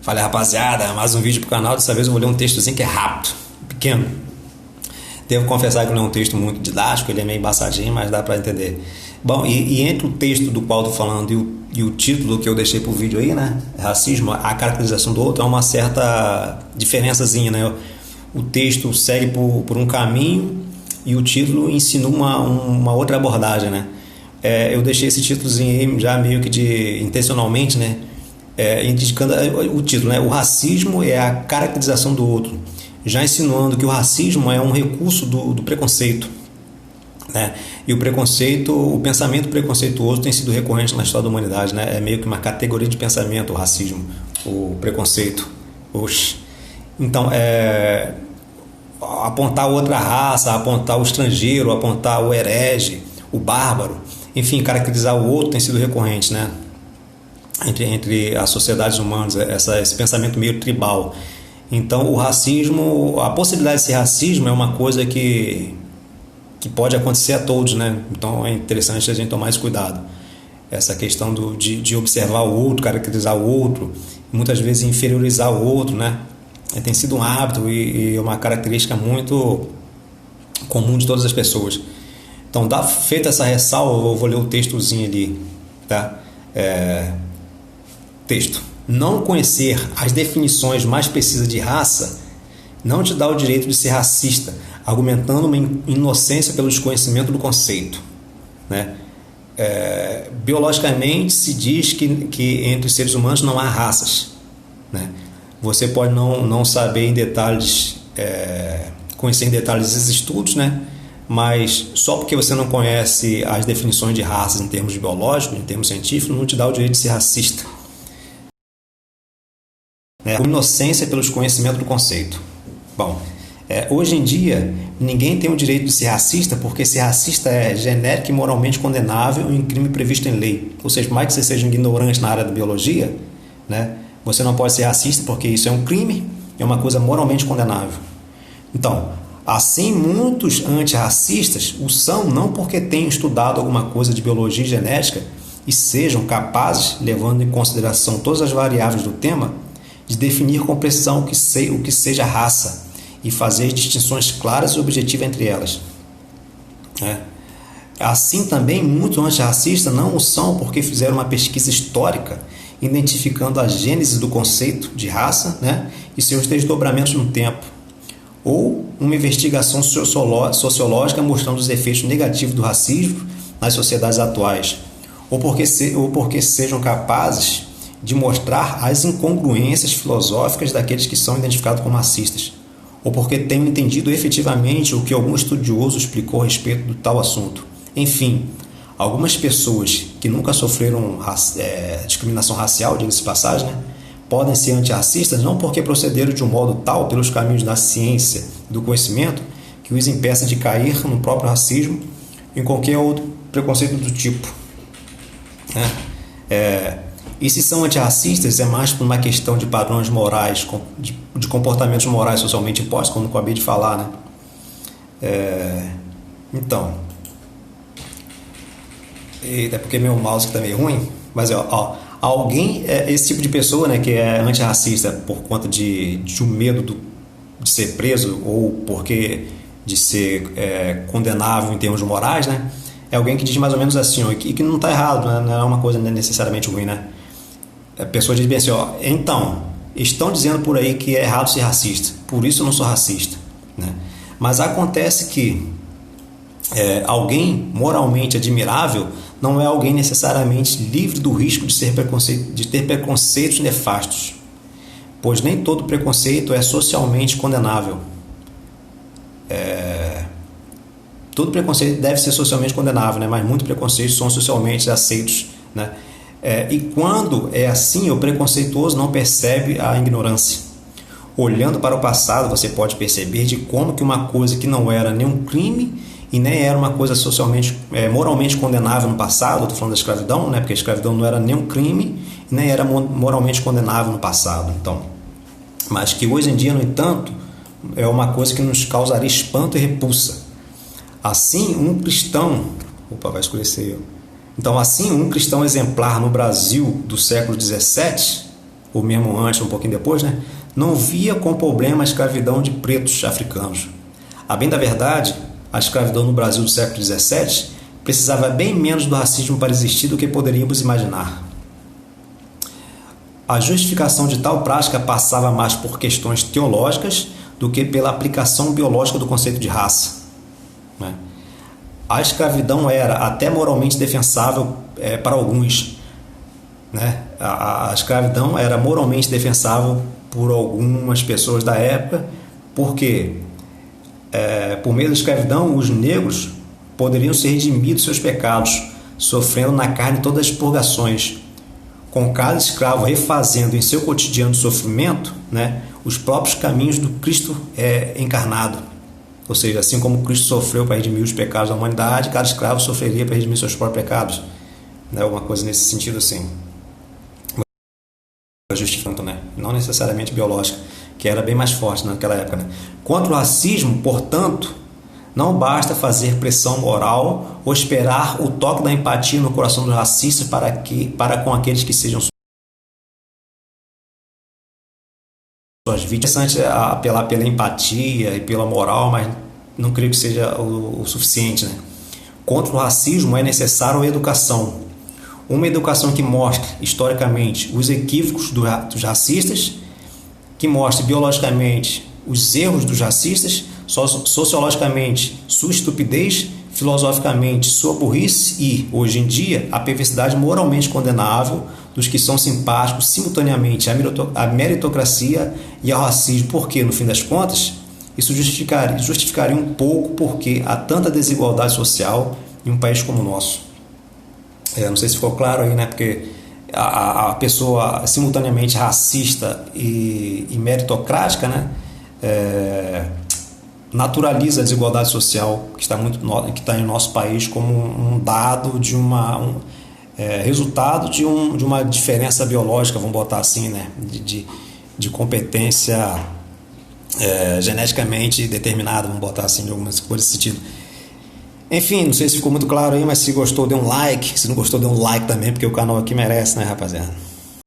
Fala, rapaziada, mais um vídeo pro canal. Dessa vez eu vou ler um textozinho que é rápido, pequeno. Devo confessar que não é um texto muito didático, ele é meio embaçadinho, mas dá para entender. Bom, e entre o texto do qual eu tô falando e o título que eu deixei pro vídeo aí, né? Racismo, a caracterização do outro, é uma certa diferençazinha, né? O texto segue por um caminho e o título insinua uma outra abordagem, né? Eu deixei esse títulozinho aí já meio que intencionalmente, né? Indicando o título, né? O racismo é a caracterização do outro, já insinuando que o racismo é um recurso do preconceito, né? E o pensamento preconceituoso tem sido recorrente na história da humanidade, né? É meio que uma categoria de pensamento o racismo, o preconceito. Oxe. Então, apontar outra raça, apontar o estrangeiro, apontar o herege, o bárbaro, enfim, caracterizar o outro tem sido recorrente, né? Entre as sociedades humanas, esse pensamento meio tribal. Então, o racismo, a possibilidade de ser racismo é uma coisa que pode acontecer a todos, né? Então, é interessante a gente tomar esse cuidado. Essa questão de observar o outro, caracterizar o outro, muitas vezes inferiorizar o outro, né? Tem sido um hábito e uma característica muito comum de todas as pessoas. Então, feita essa ressalva, eu vou ler o textozinho ali, tá? Texto. Não conhecer as definições mais precisas de raça não te dá o direito de ser racista, argumentando uma inocência pelo desconhecimento do conceito, né? Biologicamente se diz que entre os seres humanos não há raças, né? Você pode não saber em detalhes, conhecer em detalhes esses estudos, né? Mas só porque você não conhece as definições de raças em termos biológicos, em termos científicos, não te dá o direito de ser racista. Inocência pelo desconhecimento do conceito. Bom, hoje em dia, ninguém tem o direito de ser racista, porque ser racista é genérico e moralmente condenável em crime previsto em lei. Ou seja, por mais que você seja um ignorante na área da biologia, né, você não pode ser racista porque isso é um crime, é uma coisa moralmente condenável. Então, assim, muitos antirracistas o são não porque tenham estudado alguma coisa de biologia e genética e sejam capazes, levando em consideração todas as variáveis do tema, de definir com precisão o que seja raça e fazer distinções claras e objetivas entre elas. Assim também, muitos antirracistas não o são porque fizeram uma pesquisa histórica identificando a gênese do conceito de raça, né, e seus desdobramentos no tempo, ou uma investigação sociológica mostrando os efeitos negativos do racismo nas sociedades atuais, ou porque sejam capazes de mostrar as incongruências filosóficas daqueles que são identificados como racistas, ou porque tenham entendido efetivamente o que algum estudioso explicou a respeito do tal assunto. Enfim, algumas pessoas que nunca sofreram discriminação racial, diga-se de passagem, né, podem ser antirracistas não porque procederam de um modo tal pelos caminhos da ciência e do conhecimento que os impeça de cair no próprio racismo e em qualquer outro preconceito do tipo. E se são antirracistas, é mais por uma questão de padrões morais, de comportamentos morais socialmente impostos, como eu acabei de falar, né? Então, até porque meu mouse está meio ruim, mas esse tipo de pessoa, né, que é antirracista por conta de um medo de ser preso ou porque de ser condenável em termos morais, né? É alguém que diz mais ou menos assim, e que não está errado, né? Não é uma coisa necessariamente ruim, né? A pessoa diz bem assim, então, estão dizendo por aí que é errado ser racista, por isso eu não sou racista, né? Mas acontece que alguém moralmente admirável não é alguém necessariamente livre do risco de ter preconceitos nefastos, pois nem todo preconceito é socialmente condenável. Todo preconceito deve ser socialmente condenável, né? Mas muitos preconceitos são socialmente aceitos, né? E quando é assim, o preconceituoso não percebe a ignorância. Olhando para o passado, você pode perceber de como que uma coisa que não era nem um crime e nem era uma coisa moralmente condenável no passado, estou falando da escravidão, né? Porque a escravidão não era nem um crime e nem era moralmente condenável no passado. Então, mas que hoje em dia, no entanto, é uma coisa que nos causaria espanto e repulsa. Assim, um cristão... Opa, vai escurecer eu. Então, assim, um cristão exemplar no Brasil do século XVII ou mesmo antes, um pouquinho depois, né, não via com problema a escravidão de pretos africanos. A bem da verdade, a escravidão no Brasil do século XVII precisava bem menos do racismo para existir do que poderíamos imaginar. A justificação de tal prática passava mais por questões teológicas do que pela aplicação biológica do conceito de raça. A escravidão era até moralmente defensável para alguns. A escravidão era moralmente defensável por algumas pessoas da época, porque por meio da escravidão os negros poderiam ser redimidos de seus pecados, sofrendo na carne todas as purgações, com cada escravo refazendo em seu cotidiano de sofrimento, os próprios caminhos do Cristo encarnado. Ou seja, assim como Cristo sofreu para redimir os pecados da humanidade, cada escravo sofreria para redimir seus próprios pecados. Alguma coisa nesse sentido assim. Justificando, não necessariamente biológica, que era bem mais forte naquela época. Quanto ao racismo, portanto, não basta fazer pressão moral ou esperar o toque da empatia no coração dos racistas para com aqueles que sejam suas vítimas. É interessante apelar pela empatia e pela moral, mas não creio que seja o suficiente. Contra o racismo é necessário a educação. Uma educação que mostre historicamente os equívocos dos racistas, que mostre biologicamente os erros dos racistas, sociologicamente sua estupidez, filosoficamente sua burrice e, hoje em dia, a perversidade moralmente condenável dos que são simpáticos simultaneamente à meritocracia e ao racismo, porque, no fim das contas, isso justificaria um pouco porque há tanta desigualdade social em um país como o nosso. Não sei se ficou claro aí, porque a pessoa simultaneamente racista e meritocrática, naturaliza a desigualdade social que está em nosso país como um dado de resultado de uma diferença biológica, vamos botar assim, de competência geneticamente determinada, vamos botar assim, de algumas coisas desse sentido. Enfim, não sei se ficou muito claro aí, mas se gostou, dê um like. Se não gostou, dê um like também, porque o canal aqui merece, rapaziada?